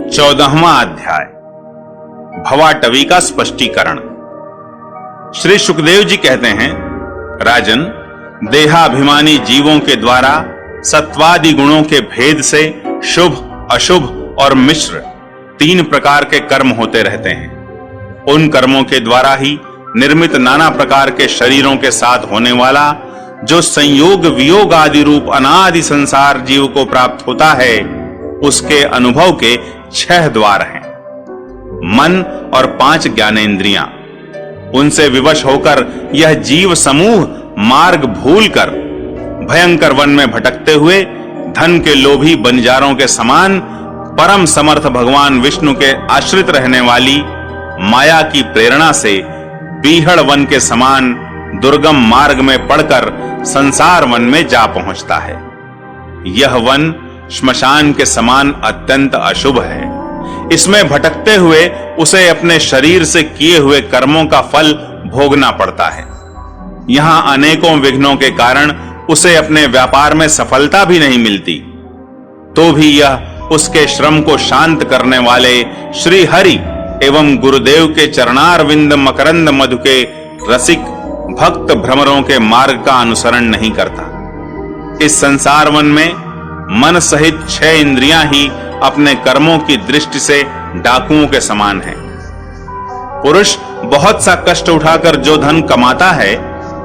14वां अध्याय भवाटवी का स्पष्टीकरण। श्री सुखदेव जी कहते हैं, राजन, देहाभिमानी जीवों के द्वारा सत्वादि गुणों के भेद से शुभ, अशुभ और मिश्र 3 प्रकार के कर्म होते रहते हैं। उन कर्मों के द्वारा ही निर्मित नाना प्रकार के शरीरों के साथ होने वाला जो संयोग वियोग आदि रूप अनादि संसार जीव को प्राप्त होता है, उसके अनुभव के 6 द्वार हैं। मन और 5 ज्ञानेंद्रियां, उनसे विवश होकर यह जीव समूह मार्ग भूलकर भयंकर वन में भटकते हुए धन के लोभी बंजारों के समान परम समर्थ भगवान विष्णु के आश्रित रहने वाली माया की प्रेरणा से बीहड़ वन के समान दुर्गम मार्ग में पड़कर संसार वन में जा पहुंचता है। यह वन श्मशान के समान अत्यंत अशुभ है। इसमें भटकते हुए उसे अपने शरीर से किए हुए कर्मों का फल भोगना पड़ता है। यहां अनेकों विघ्नों के कारण उसे अपने व्यापार में सफलता भी नहीं मिलती, तो भी यह उसके श्रम को शांत करने वाले श्री हरि एवं गुरुदेव के चरणारविंद मकरंद मधु के रसिक भक्त भ्रमरों के मार्ग का अनुसरण नहीं करता। इस संसार वन में मन सहित 6 इंद्रियां ही अपने कर्मों की दृष्टि से डाकुओं के समान हैं। पुरुष बहुत सा कष्ट उठाकर जो धन कमाता है,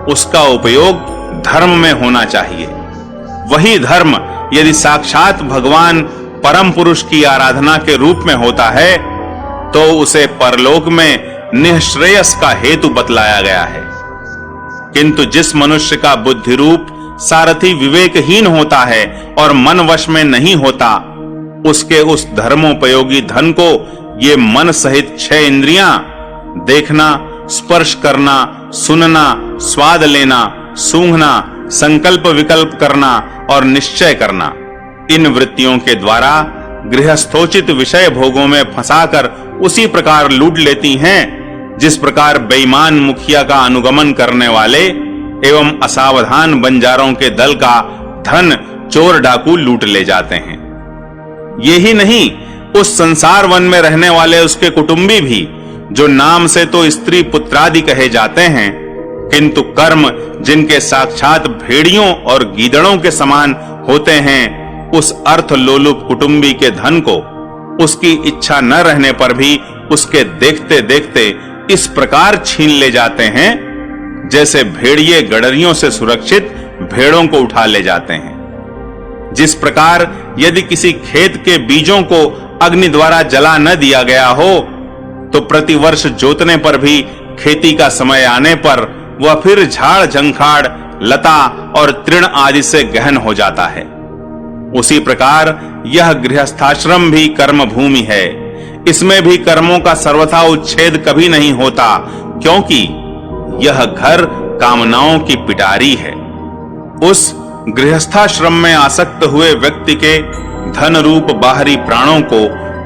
उसका उपयोग धर्म में होना चाहिए। वही धर्म यदि साक्षात भगवान परम पुरुष की आराधना के रूप में होता है, तो उसे परलोक में निःश्रेयस का हेतु बतलाया गया है। किंतु जिस मनुष्य का बुद्धि रूप सारथी विवेकहीन होता है और मन वश में नहीं होता, उसके उस धर्मोपयोगी धन को ये मन सहित 6 इंद्रियां देखना, स्पर्श करना, सुनना, स्वाद लेना, सूंघना, संकल्प विकल्प करना और निश्चय करना, इन वृत्तियों के द्वारा गृहस्थोचित विषय भोगों में फंसाकर उसी प्रकार लूट लेती हैं जिस प्रकार बेईमान मुखिया का अनुगमन करने वाले एवं असावधान बंजारों के दल का धन चोर डाकू लूट ले जाते हैं। ये ही नहीं, उस संसार वन में रहने वाले उसके कुटुंबी भी, जो नाम से तो स्त्री पुत्रादि कहे जाते हैं, किंतु कर्म जिनके साक्षात भेड़ियों और गीदड़ों के समान होते हैं, उस अर्थ लोलुप कुटुंबी के धन को उसकी इच्छा न रहने पर भी उसके देखते देखते इस प्रकार छीन ले जाते हैं जैसे भेड़िए गडरियों से सुरक्षित भेड़ों को उठा ले जाते हैं। जिस प्रकार यदि किसी खेत के बीजों को अग्नि द्वारा जला न दिया गया हो, तो प्रतिवर्ष जोतने पर भी खेती का समय आने पर वह फिर झाड़ झंखाड़, लता और तृण आदि से गहन हो जाता है। उसी प्रकार यह गृहस्थाश्रम भी कर्म भूमि है। इसमें भी कर्मों का सर्वथा उच्छेद कभी नहीं होता, क्योंकि यह घर कामनाओं की पिटारी है। उस गृहस्थाश्रम में आसक्त हुए व्यक्ति के धन रूप बाहरी प्राणों को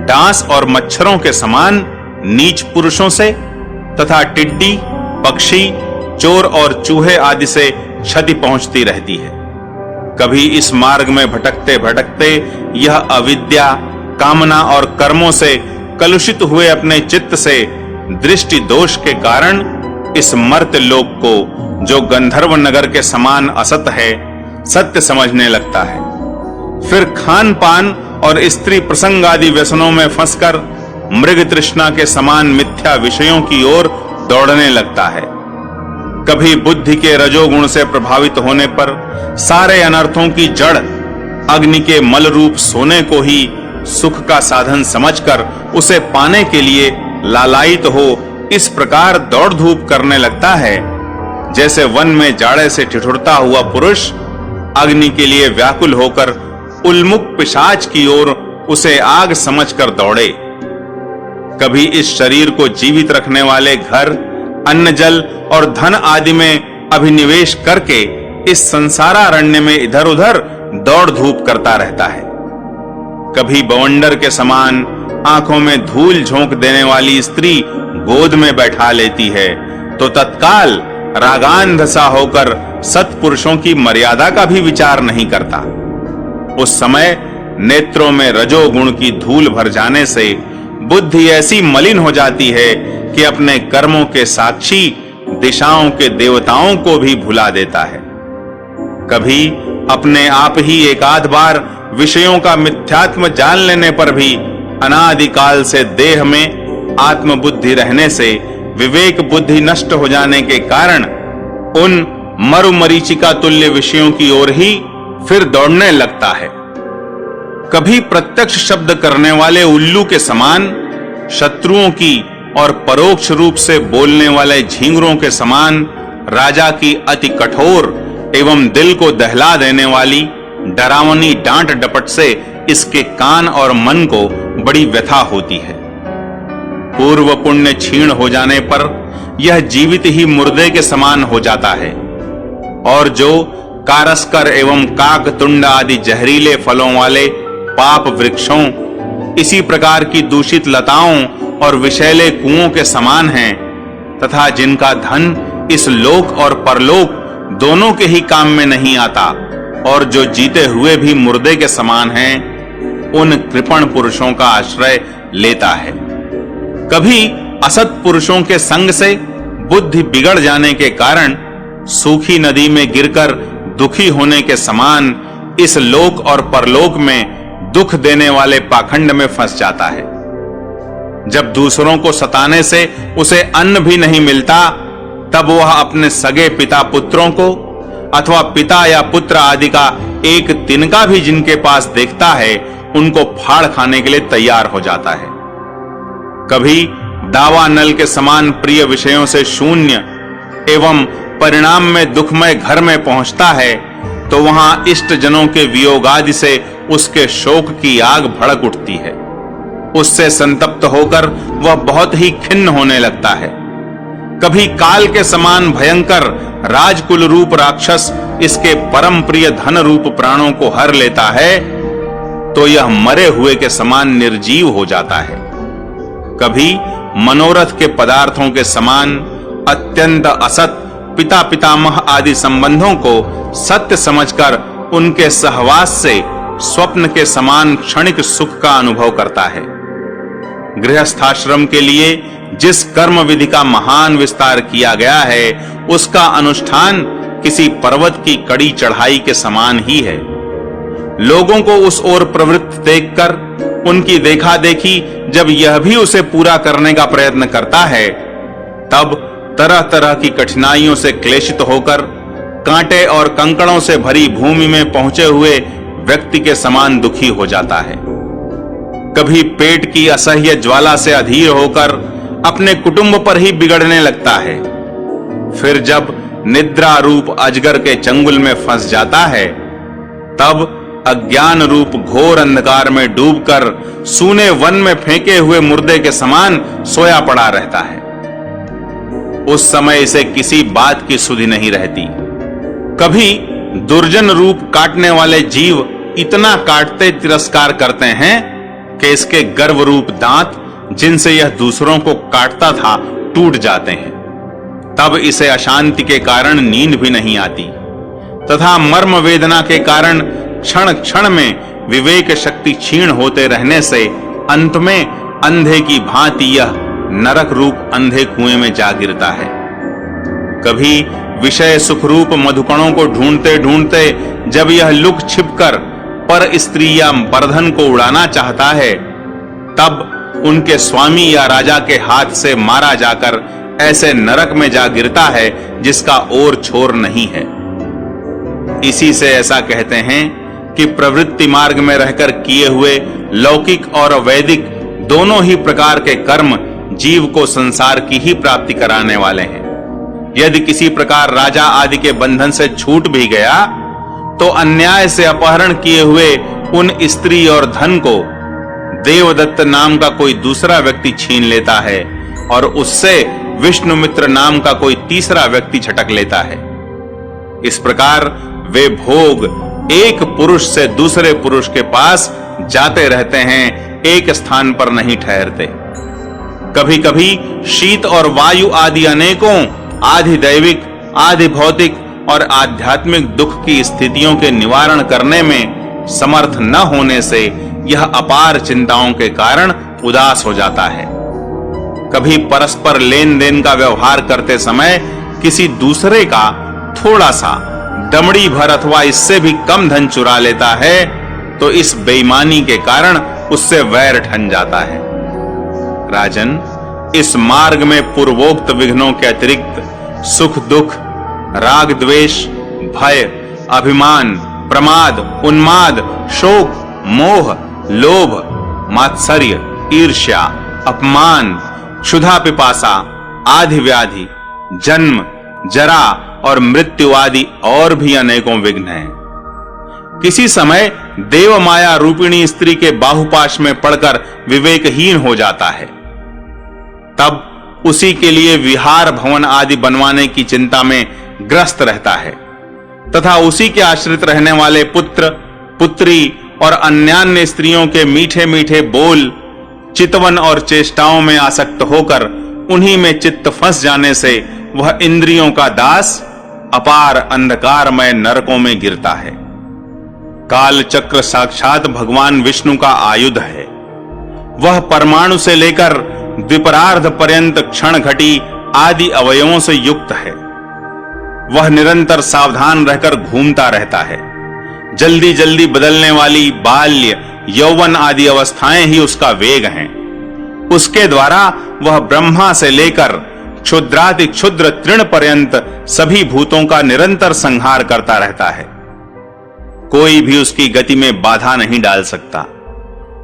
डांस और मच्छरों के समान नीच पुरुषों से तथा टिड्डी, पक्षी, चोर और चूहे आदि से क्षति पहुंचती रहती है। कभी इस मार्ग में भटकते भटकते यह अविद्या, कामना और कर्मों से कलुषित हुए अपने चित्त से दृष्टि दोष के कारण इस मर्त्य लोक को, जो गंधर्व नगर के समान असत है, सत्य समझने लगता है। फिर खान पान और स्त्री प्रसंग आदि व्यसनों में फंसकर मृग तृष्णा के समान मिथ्या विषयों की ओर दौड़ने लगता है। कभी बुद्धि के रजोगुण से प्रभावित होने पर सारे अनर्थों की जड़ अग्नि के मल रूप सोने को ही सुख का साधन समझकर उसे पाने के लिए लालायित हो इस प्रकार दौड़ धूप करने लगता है जैसे वन में जाड़े से ठिठुरता हुआ पुरुष अग्नि के लिए व्याकुल होकर उल्मुख पिशाच की ओर उसे आग समझकर दौड़े। कभी इस शरीर को जीवित रखने वाले घर, अन्न जल और धन आदि में अभिनिवेश करके इस संसारारण्य में इधर उधर दौड़ धूप करता रहता है। कभी बवंडर के समान आंखों में धूल झोंक देने वाली स्त्री गोद में बैठा लेती है, तो तत्काल रागान्ध सा होकर सत्पुरुषों की मर्यादा का भी विचार नहीं करता। उस समय नेत्रों में रजोगुण की धूल भर जाने से बुद्धि ऐसी मलिन हो जाती है कि अपने कर्मों के साक्षी दिशाओं के देवताओं को भी भुला देता है। कभी अपने आप ही एकाध बार विषयों का मिथ्यात्म जान लेने पर भी अनादिकाल से देह में आत्मबुद्धि रहने से विवेक बुद्धि नष्ट हो जाने के कारण उन मरुमरीचिका तुल्य विषयों की ओर ही फिर दौड़ने लगता है। कभी प्रत्यक्ष शब्द करने वाले उल्लू के समान, शत्रुओं की और परोक्ष रूप से बोलने वाले झींगरों के समान राजा की अति कठोर एवं दिल को दहला देने वाली डरावनी डांट डपट से इसके कान और मन को बड़ी व्यथा होती है। पूर्व पुण्य क्षीण हो जाने पर यह जीवित ही मुर्दे के समान हो जाता है और जो कारस्कर एवं काकतुंड आदि जहरीले फलों वाले पाप वृक्षों, इसी प्रकार की दूषित लताओं और विषैले कुओं के समान हैं तथा जिनका धन इस लोक और परलोक दोनों के ही काम में नहीं आता और जो जीते हुए भी मुर्दे के समान हैं, उन कृपण पुरुषों का आश्रय लेता है। कभी असत पुरुषों के संग से बुद्धि बिगड़ जाने के कारण सूखी नदी में गिरकर दुखी होने के समान इस लोक और परलोक में दुख देने वाले पाखंड में फंस जाता है। जब दूसरों को सताने से उसे अन्न भी नहीं मिलता, तब वह अपने सगे पिता पुत्रों को अथवा पिता या पुत्र आदि का एक तिनका भी जिनके पास देखता है, उनको फाड़ खाने के लिए तैयार हो जाता है। कभी दावा नल के समान प्रिय विषयों से शून्य एवं परिणाम में दुखमय घर में पहुंचता है तो वहां इष्ट जनों के वियोग आदि से उसके शोक की आग भड़क उठती है। उससे संतप्त होकर वह बहुत ही खिन्न होने लगता है। कभी काल के समान भयंकर राजकुल रूप राक्षस इसके परम प्रिय धन रूप प्राणों को हर लेता है तो यह मरे हुए के समान निर्जीव हो जाता है। कभी मनोरथ के पदार्थों के समान अत्यंत असत पिता पितामह आदि संबंधों को सत्य समझकर उनके सहवास से स्वप्न के समान क्षणिक सुख का अनुभव करता है। गृहस्थाश्रम के लिए जिस कर्म विधि का महान विस्तार किया गया है, उसका अनुष्ठान किसी पर्वत की कड़ी चढ़ाई के समान ही है। लोगों को उस ओर प्रवृत्त देखकर उनकी देखा देखी जब यह भी उसे पूरा करने का प्रयत्न करता है, तब तरह तरह की कठिनाइयों से क्लेशित होकर कांटे और कंकड़ों से भरी भूमि में पहुंचे हुए व्यक्ति के समान दुखी हो जाता है। कभी पेट की असह्य ज्वाला से अधीर होकर अपने कुटुंब पर ही बिगड़ने लगता है। फिर जब निद्रा रूप अजगर के चंगुल में फंस जाता है, तब अज्ञान रूप घोर अंधकार में डूबकर सूने वन में फेंके हुए मुर्दे के समान सोया पड़ा रहता है। उस समय इसे किसी बात की सुधि नहीं रहती। कभी दुर्जन रूप काटने वाले जीव इतना काटते तिरस्कार करते हैं कि इसके गर्व रूप दांत, जिनसे यह दूसरों को काटता था, टूट जाते हैं। तब इसे अशांति के कारण नींद भी नहीं आती तथा मर्म वेदना के कारण क्षण क्षण में विवेक शक्ति क्षीण होते रहने से अंत में अंधे की भांति यह नरक रूप अंधे कुएं में जा गिरता है। कभी विषय सुख रूप मधुकणों को ढूंढते ढूंढते जब यह लुक छिपकर पर स्त्री या बर्धन को उड़ाना चाहता है, तब उनके स्वामी या राजा के हाथ से मारा जाकर ऐसे नरक में जा गिरता है जिसका ओर छोर नहीं है। इसी से ऐसा कहते हैं कि प्रवृत्ति मार्ग में रहकर किए हुए लौकिक और वैदिक दोनों ही प्रकार के कर्म जीव को संसार की ही प्राप्ति कराने वाले हैं। यदि किसी प्रकार राजा आदि के बंधन से छूट भी गया तो अन्याय से अपहरण किए हुए उन स्त्री और धन को देवदत्त नाम का कोई दूसरा व्यक्ति छीन लेता है और उससे विष्णुमित्र नाम का कोई तीसरा व्यक्ति झटक लेता है। इस प्रकार वे भोग एक पुरुष से दूसरे पुरुष के पास जाते रहते हैं, एक स्थान पर नहीं ठहरते। कभी कभी शीत और वायु आदि अनेकों आधि दैविक, आधि भौतिक और आध्यात्मिक दुख की स्थितियों के निवारण करने में समर्थ न होने से यह अपार चिंताओं के कारण उदास हो जाता है। कभी परस्पर लेन देन का व्यवहार करते समय किसी दूसरे का थोड़ा सा दमड़ी भर अथवा इससे भी कम धन चुरा लेता है तो इस बेईमानी के कारण उससे वैर ठन जाता है। राजन, इस मार्ग में पूर्वोक्त विघ्नों के अतिरिक्त सुख दुख, राग द्वेष, भय, अभिमान, प्रमाद, उन्माद, शोक, मोह, लोभ, मात्सर्य, ईर्ष्या, अपमान, क्षुधा पिपासा, आदि व्याधि, जन्म, जरा और मृत्यु आदि और भी अनेकों विघ्न हैं। किसी समय देव माया रूपिणी स्त्री के बाहुपाश में पड़कर विवेकहीन हो जाता है। तब उसी के लिए विहार भवन आदि बनवाने की चिंता में ग्रस्त रहता है तथा उसी के आश्रित रहने वाले पुत्र, पुत्री और अन्यान्य स्त्रियों के मीठे मीठे बोल, चितवन और चेष्टाओं में आसक्त होकर उन्हीं में चित्त फंस जाने से वह इंद्रियों का दास अपार अंधकारमय नरकों में गिरता है। काल चक्र साक्षात भगवान विष्णु का आयुध है। वह परमाणु से लेकर द्विपरार्ध पर्यंत क्षण घटी आदि अवयवों से युक्त है। वह निरंतर सावधान रहकर घूमता रहता है। जल्दी जल्दी बदलने वाली बाल्य, यौवन आदि अवस्थाएं ही उसका वेग हैं। उसके द्वारा वह ब्रह्मा से लेकर क्षुद्राति क्षुद्र तृण पर्यंत सभी भूतों का निरंतर संहार करता रहता है। कोई भी उसकी गति में बाधा नहीं डाल सकता।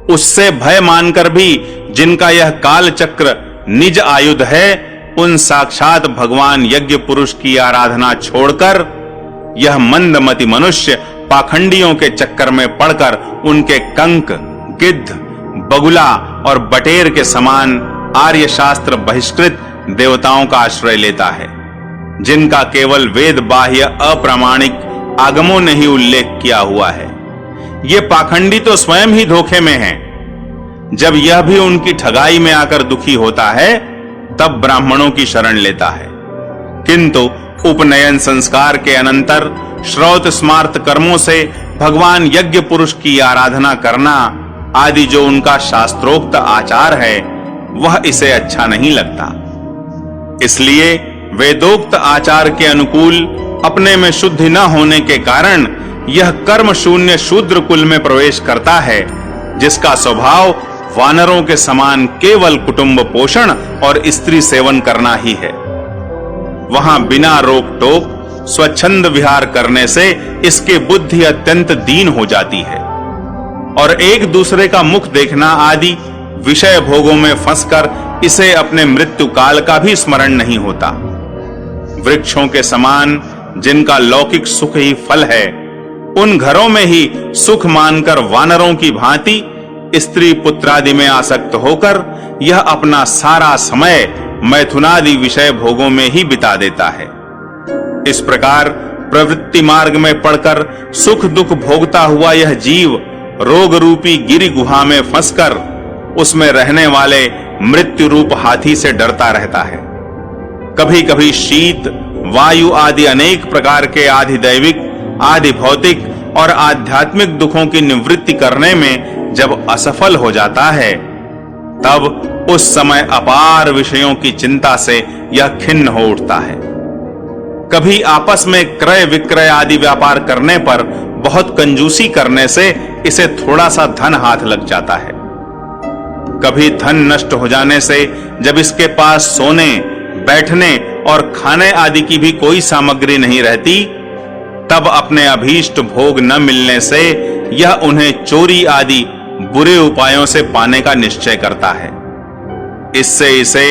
उससे भय मानकर भी जिनका यह काल चक्र निज आयुध है, उन साक्षात भगवान यज्ञ पुरुष की आराधना छोड़कर यह मंदमति मनुष्य पाखंडियों के चक्कर में पड़कर उनके कंक, गिद्ध, बगुला और बटेर के समान आर्य शास्त्र बहिष्कृत देवताओं का आश्रय लेता है, जिनका केवल वेद बाह्य अप्रामाणिक आगमों ने ही उल्लेख किया हुआ है। ये पाखंडी तो स्वयं ही धोखे में हैं। जब यह भी उनकी ठगाई में आकर दुखी होता है तब ब्राह्मणों की शरण लेता है। किंतु उपनयन संस्कार के अनंतर श्रौत स्मार्त कर्मों से भगवान यज्ञ पुरुष की आराधना करना आदि जो उनका शास्त्रोक्त आचार है, वह इसे अच्छा नहीं लगता। इसलिए वेदोक्त आचार के अनुकूल अपने में शुद्धि न होने के कारण यह कर्म शून्य शूद्र कुल में प्रवेश करता है, जिसका स्वभाव वानरों के समान केवल कुटुंब पोषण और स्त्री सेवन करना ही है। वहां बिना रोक टोक स्वच्छंद विहार करने से इसकी बुद्धि अत्यंत दीन हो जाती है और एक दूसरे का मुख देखना आदि विषय भोगों में फंसकर इसे अपने मृत्यु काल का भी स्मरण नहीं होता। वृक्षों के समान जिनका लौकिक सुख ही फल है, उन घरों में ही सुख मानकर वानरों की भांति स्त्री पुत्रादि में आसक्त होकर यह अपना सारा समय मैथुनादि विषय भोगों में ही बिता देता है। इस प्रकार प्रवृत्ति मार्ग में पड़कर सुख दुख भोगता हुआ यह जीव रोग रूपी गिरि गुहा में फंसकर उसमें रहने वाले मृत्यु रूप हाथी से डरता रहता है। कभी कभी शीत, वायु आदि अनेक प्रकार के आधिदैविक, आदि भौतिक और आध्यात्मिक दुखों की निवृत्ति करने में जब असफल हो जाता है, तब उस समय अपार विषयों की चिंता से यह खिन्न हो उठता है। कभी आपस में क्रय विक्रय आदि व्यापार करने पर बहुत कंजूसी करने से इसे थोड़ा सा धन हाथ लग जाता है। कभी धन नष्ट हो जाने से जब इसके पास सोने, बैठने और खाने आदि की भी कोई सामग्री नहीं रहती, तब अपने अभीष्ट भोग न मिलने से यह उन्हें चोरी आदि बुरे उपायों से पाने का निश्चय करता है। इससे इसे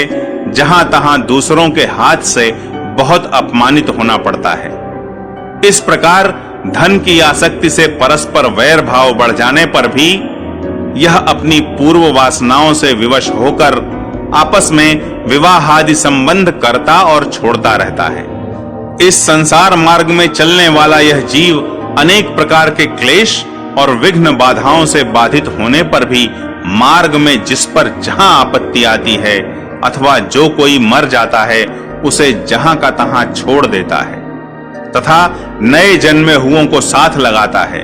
जहां तहां दूसरों के हाथ से बहुत अपमानित होना पड़ता है। इस प्रकार धन की आसक्ति से परस्पर वैर भाव बढ़ जाने पर भी यह अपनी पूर्व वासनाओं से विवश होकर आपस में विवाह आदि संबंध करता और छोड़ता रहता है। इस संसार मार्ग में चलने वाला यह जीव अनेक प्रकार के क्लेश और विघ्न बाधाओं से बाधित होने पर भी मार्ग में जिस पर जहां आपत्ति आती है अथवा जो कोई मर जाता है, उसे जहां का तहां छोड़ देता है तथा नए जन्मे हुओं को साथ लगाता है,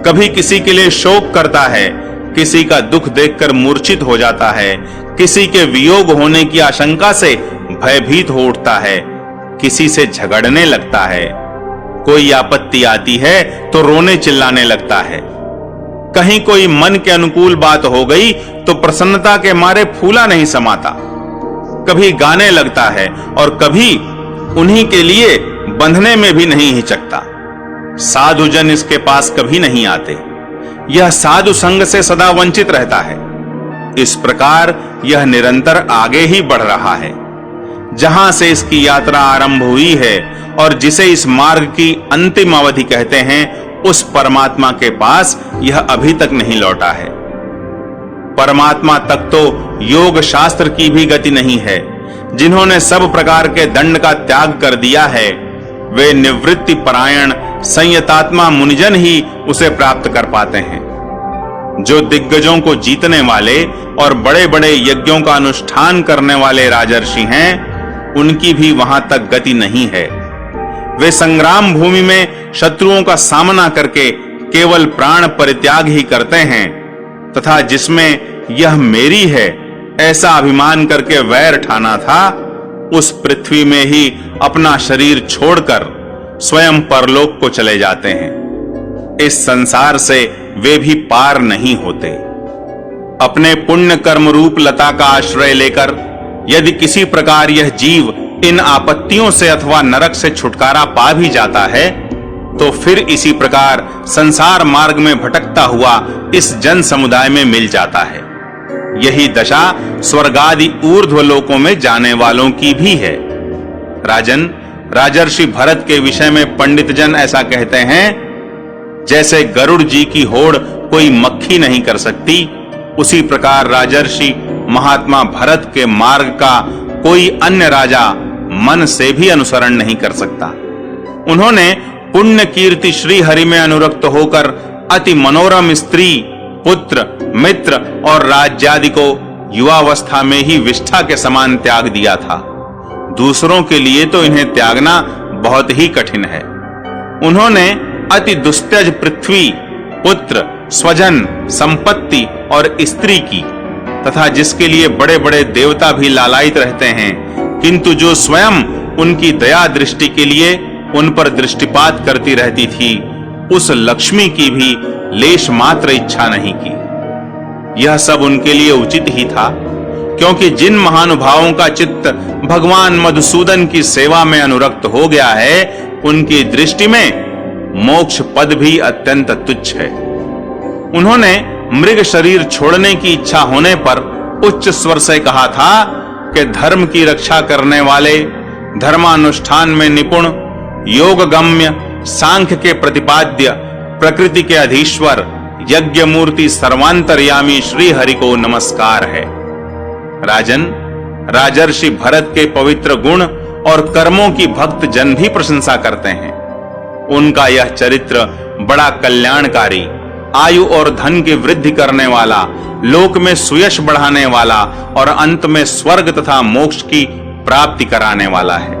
कभी किसी के लिए शोक करता है, किसी का दुख देखकर मूर्छित हो जाता है, किसी के वियोग होने की आशंका से भयभीत हो उठता है, किसी से झगड़ने लगता है, कोई आपत्ति आती है तो रोने चिल्लाने लगता है, कहीं कोई मन के अनुकूल बात हो गई तो प्रसन्नता के मारे फूला नहीं समाता, कभी गाने लगता है और कभी उन्हीं के लिए बंधने में भी नहीं हिचकता। साधुजन इसके पास कभी नहीं आते, यह साधु संग से सदा वंचित रहता है। इस प्रकार यह निरंतर आगे ही बढ़ रहा है। जहां से इसकी यात्रा आरंभ हुई है और जिसे इस मार्ग की अंतिम अवधि कहते हैं, उस परमात्मा के पास यह अभी तक नहीं लौटा है। परमात्मा तक तो योग शास्त्र की भी गति नहीं है। जिन्होंने सब प्रकार के दंड का त्याग कर दिया है, वे निवृत्ति परायण संयतात्मा मुनिजन ही उसे प्राप्त कर पाते हैं। जो दिग्गजों को जीतने वाले और बड़े बड़े यज्ञों का अनुष्ठान करने वाले राजर्षि हैं, उनकी भी वहां तक गति नहीं है। वे संग्राम भूमि में शत्रुओं का सामना करके केवल प्राण परित्याग ही करते हैं तथा जिसमें यह मेरी है ऐसा अभिमान करके वैर ठाना था, उस पृथ्वी में ही अपना शरीर छोड़कर स्वयं परलोक को चले जाते हैं। इस संसार से वे भी पार नहीं होते। अपने पुण्य कर्म रूप लता का आश्रय लेकर यदि किसी प्रकार यह जीव इन आपत्तियों से अथवा नरक से छुटकारा पा भी जाता है, तो फिर इसी प्रकार संसार मार्ग में भटकता हुआ इस जन समुदाय में मिल जाता है। यही दशा स्वर्गादि ऊर्ध्व लोकों में जाने वालों की भी है। राजन, राजर्षि भरत के विषय में पंडित जन ऐसा कहते हैं, जैसे गरुड़ जी की होड़ कोई मक्खी नहीं कर सकती, उसी प्रकार राजर्षि महात्मा भरत के मार्ग का कोई अन्य राजा मन से भी अनुसरण नहीं कर सकता। उन्होंने पुण्य कीर्ति श्री हरि में अनुरक्त होकर अति मनोरम स्त्री, पुत्र, मित्र और राज्यादि को युवावस्था में ही विष्ठा के समान त्याग दिया था। दूसरों के लिए तो इन्हें त्यागना बहुत ही कठिन है। उन्होंने अति दुस्त्यज पृथ्वी, पुत्र, स्वजन, संपत्ति और स्त्री की तथा जिसके लिए बड़े बड़े देवता भी लालायित रहते हैं, किंतु जो स्वयं उनकी दया दृष्टि के लिए उन पर दृष्टिपात करती रहती थी, उस लक्ष्मी की भी लेश मात्र इच्छा नहीं की। यह सब उनके लिए उचित ही था, क्योंकि जिन महानुभावों का चित्त भगवान मधुसूदन की सेवा में अनुरक्त हो गया है, उनकी दृष्टि में मोक्ष पद भी अत्यंत तुच्छ है। उन्होंने मृग शरीर छोड़ने की इच्छा होने पर उच्च स्वर से कहा था कि धर्म की रक्षा करने वाले, धर्मानुष्ठान में निपुण, योगगम्य, सांख्य के प्रतिपाद्य, प्रकृति के अधीश्वर, यज्ञ मूर्ति सर्वांतर्यामी श्री हरि को नमस्कार है। राजन, राजर्षि भरत के पवित्र गुण और कर्मों की भक्त जन भी प्रशंसा करते हैं। उनका यह चरित्र बड़ा कल्याणकारी, आयु और धन की वृद्धि करने वाला, लोक में सुयश बढ़ाने वाला और अंत में स्वर्ग तथा मोक्ष की प्राप्ति कराने वाला है।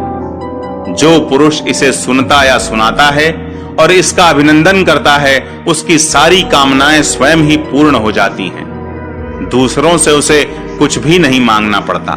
जो पुरुष इसे सुनता या सुनाता है और इसका अभिनंदन करता है, उसकी सारी कामनाएं स्वयं ही पूर्ण हो जाती हैं। दूसरों से उसे कुछ भी नहीं मांगना पड़ता।